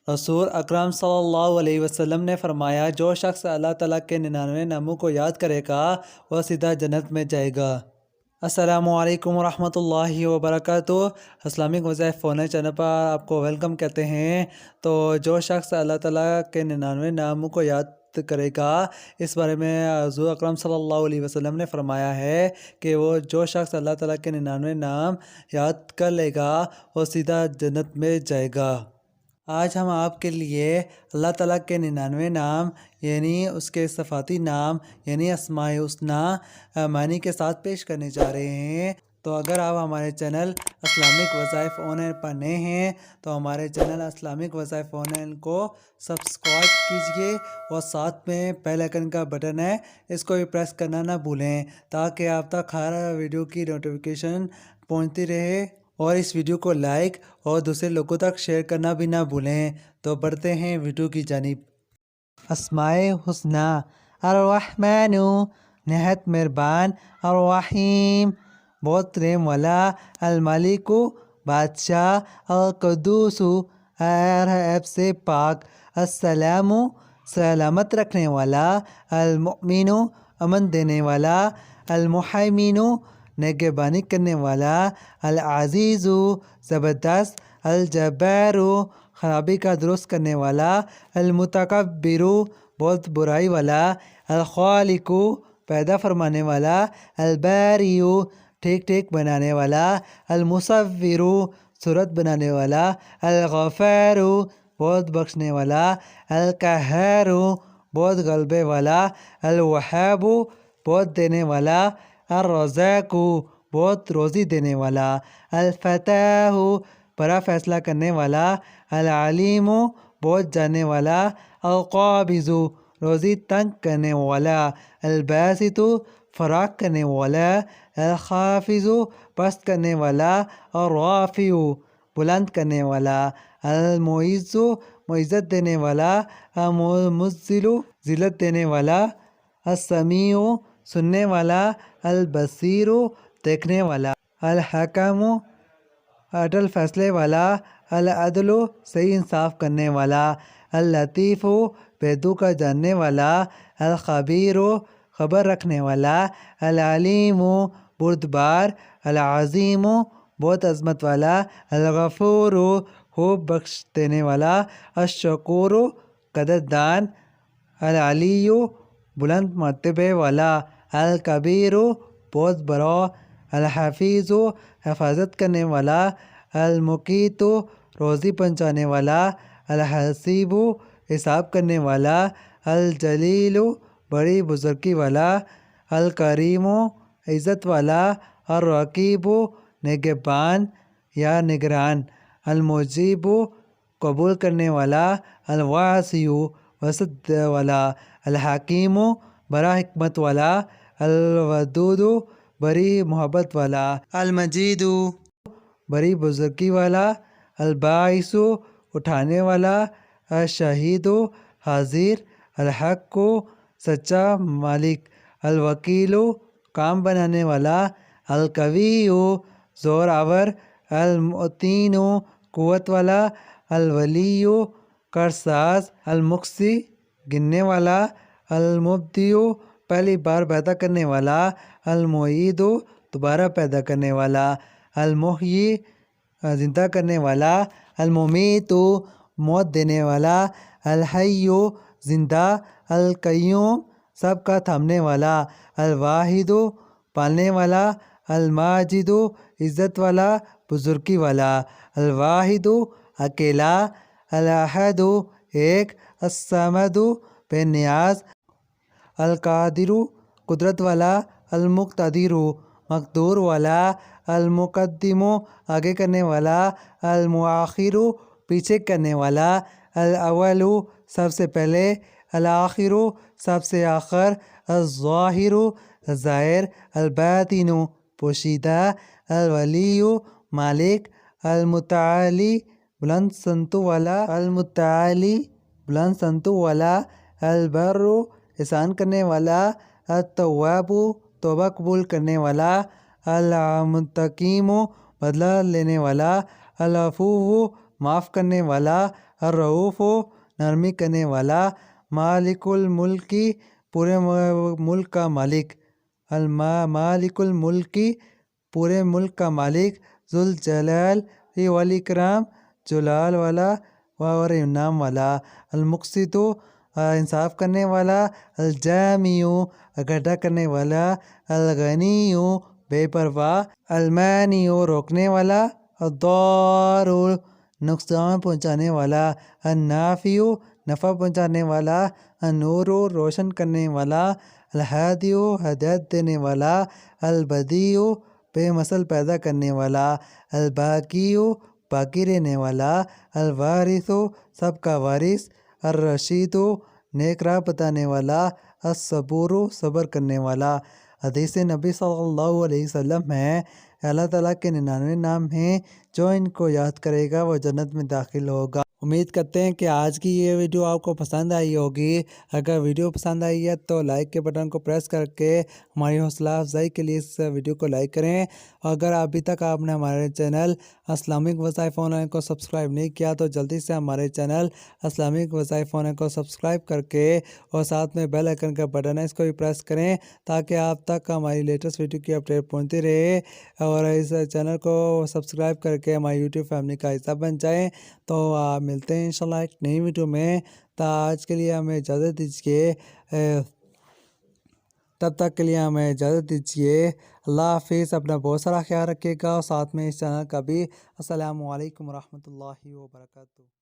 رسول اکرم صلی اللہ علیہ وسلم نے فرمایا، جو شخص اللہ تعالیٰ کے 99 ناموں کو یاد کرے گا وہ سیدھا جنت میں جائے گا۔ السلام علیکم ورحمۃ اللہ وبرکاتہ۔ اسلامک وظائف فون چینل پر آپ کو ویلکم کہتے ہیں۔ تو جو شخص اللہ تعالیٰ کے 99 ناموں کو یاد کرے گا، اس بارے میں حضور اکرم صلی اللہ علیہ وسلم نے فرمایا ہے کہ وہ جو شخص اللہ تعالیٰ کے 99 نام یاد کر لے گا وہ سیدھا جنت میں جائے گا۔ آج ہم آپ کے لیے اللہ تعالیٰ کے 99 نام یعنی اس کے صفاتی نام یعنی اسماء الحسنی معنی کے ساتھ پیش کرنے جا رہے ہیں۔ تو اگر آپ ہمارے چینل اسلامک وظائف آن لائن پر نئے ہیں تو ہمارے چینل اسلامک وظائف آن لائن کو سبسکرائب کیجئے اور ساتھ میں بیل آئیکن کا بٹن ہے، اس کو بھی پریس کرنا نہ بھولیں تاکہ آپ تک ہر ویڈیو کی نوٹیفیکیشن پہنچتی رہے، اور اس ویڈیو کو لائک اور دوسرے لوگوں تک شیئر کرنا بھی نہ بھولیں۔ تو بڑھتے ہیں ویڈیو کی جانب۔ اسماء حسنی۔ الرحمن نہایت مہربان، الرحیم بہت رحم والا، الملک بادشاہ، القدوس ہر عیب سے پاک، السلام سلامت رکھنے والا، المؤمن امن دینے والا، المہیمن نگہبانی کرنے والا، العزیز زبردست، الجبار خرابی کا درست کرنے والا، المتکبر بہت برائی والا، الخالق پیدا فرمانے والا، الباری ٹھیک ٹھیک بنانے والا، المصور صورت بنانے والا، الغفار بہت بخشنے والا، القہار بہت غلبے والا، الوہاب بہت دینے والا، الرزاق بہت روزی دینے والا، الفتاح بڑا فیصلہ کرنے والا، العلیم بہت جاننے والا، القابض روزی تنگ کرنے والا، الباسط فراخ کرنے والا، الخافض پست کرنے والا، الرافع بلند کرنے والا، المعز معزت دینے والا، المذل ذلت دینے والا، السمیع سننے والا، البصیر دیکھنے والا، الحکم عدل فیصلے والا، العدل صحیح انصاف کرنے والا، اللطیف پہلو کا جاننے والا، الخبیر خبر رکھنے والا، العلیم بردبار، العظیم بہت عظمت والا، الغفور خوب بخش دینے والا، الشکور قدردان، العلی بلند مرتبے والا، الکبیر بہت بڑا، الحفیظ حفاظت کرنے والا، المقیت روزی پہنچانے والا، الحسیب حساب کرنے والا، الجلیل بڑی بزرگی والا، الکریم عزت والا، الرقیب نگہبان یا نگران، المجیب قبول کرنے والا، الواسع وسعت والا، الحکیم بڑا حکمت والا، الودود بڑی محبت والا، المجید بڑی بزرگی والا، الباعث اٹھانے والا، الشہید حاضر، الحق سچا مالک، الوکیل کام بنانے والا، القوی زور آور، المتین قوت والا، الولی کارساز، المحصی گننے والا، المبدع پہلی بار پیدا کرنے والا، المعید دوبارہ پیدا کرنے والا، المحیی زندہ کرنے والا، الممیت موت دینے والا، الحی زندہ، القیوم سب کا تھامنے والا، الواحد پالنے والا، الماجد عزت والا بزرگی والا، الواحد اکیلا، الاحد ایک، الصمد بے نیاز، القادر قدرت والا، المقتدر مقدور والا، المقدم آگے کرنے والا، المؤخر پیچھے کرنے والا، الاول سب سے پہلے، الآخر سب سے آخر، الظاہر ظاہر، الباطن پوشیدہ، الولی مالک، المتعالی بلند سمتوں والا، المتعالی بلند سمتوں والا، البر احسان کرنے والا، التواب توبہ قبول کرنے والا، المنتقم بدلہ لینے والا، العفو معاف کرنے والا، الرؤوف نرمی کرنے والا، مالک الملکی پورے ملک کا مالک، مالک الملکی پورے ملک کا مالک، ذوالجلال والاکرام جلال والا اور انعام والا، المقسط انصاف کرنے والا، الجامع اکٹھا کرنے والا، الغنی بے پرواہ، المانع روکنے والا، الضار نقصان پہنچانے والا، النافع نفع پہنچانے والا، النور روشن کرنے والا، الہادی ہدایت دینے والا، البدیع بے مثل پیدا کرنے والا، الباقی باقی رہنے والا، الوارث سب کا وارث، الرشید نیک راہ بتانے والا، الصبور صبر کرنے والا۔ حدیث نبی صلی اللہ علیہ وسلم ہے، اللہ تعالیٰ کے 99 نام ہیں، جو ان کو یاد کرے گا وہ جنت میں داخل ہوگا۔ امید کرتے ہیں کہ آج کی یہ ویڈیو آپ کو پسند آئی ہوگی۔ اگر ویڈیو پسند آئی ہے تو لائک کے بٹن کو پریس کر کے ہماری حوصلہ افزائی کے لیے اس ویڈیو کو لائک کریں۔ اگر ابھی تک آپ نے ہمارے چینل اسلامک وظائف آن لائن کو سبسکرائب نہیں کیا تو جلدی سے ہمارے چینل اسلامک وظائف آن لائن کو سبسکرائب کر کے اور ساتھ میں بیل آئیکن کا بٹن ہے اس کو بھی پریس کریں تاکہ آپ تک ہماری لیٹسٹ ویڈیو کی اپڈیٹ پہنچتی رہے، اور اس چینل کو سبسکرائب کر کے ہماری یوٹیوب فیملی کا حصہ بن جائیں۔ تو ملتے ہیں انشاءاللہ ایک نئی ویڈیو میں۔ تو آج کے لیے ہمیں اجازت دیجیے، تب تک کے لیے ہمیں اجازت دیجیے۔ اللہ حافظ، اپنا بہت سارا خیال رکھیے گا، اور ساتھ میں اس چینل کا بھی۔ السلام علیکم ورحمۃ اللہ وبرکاتہ۔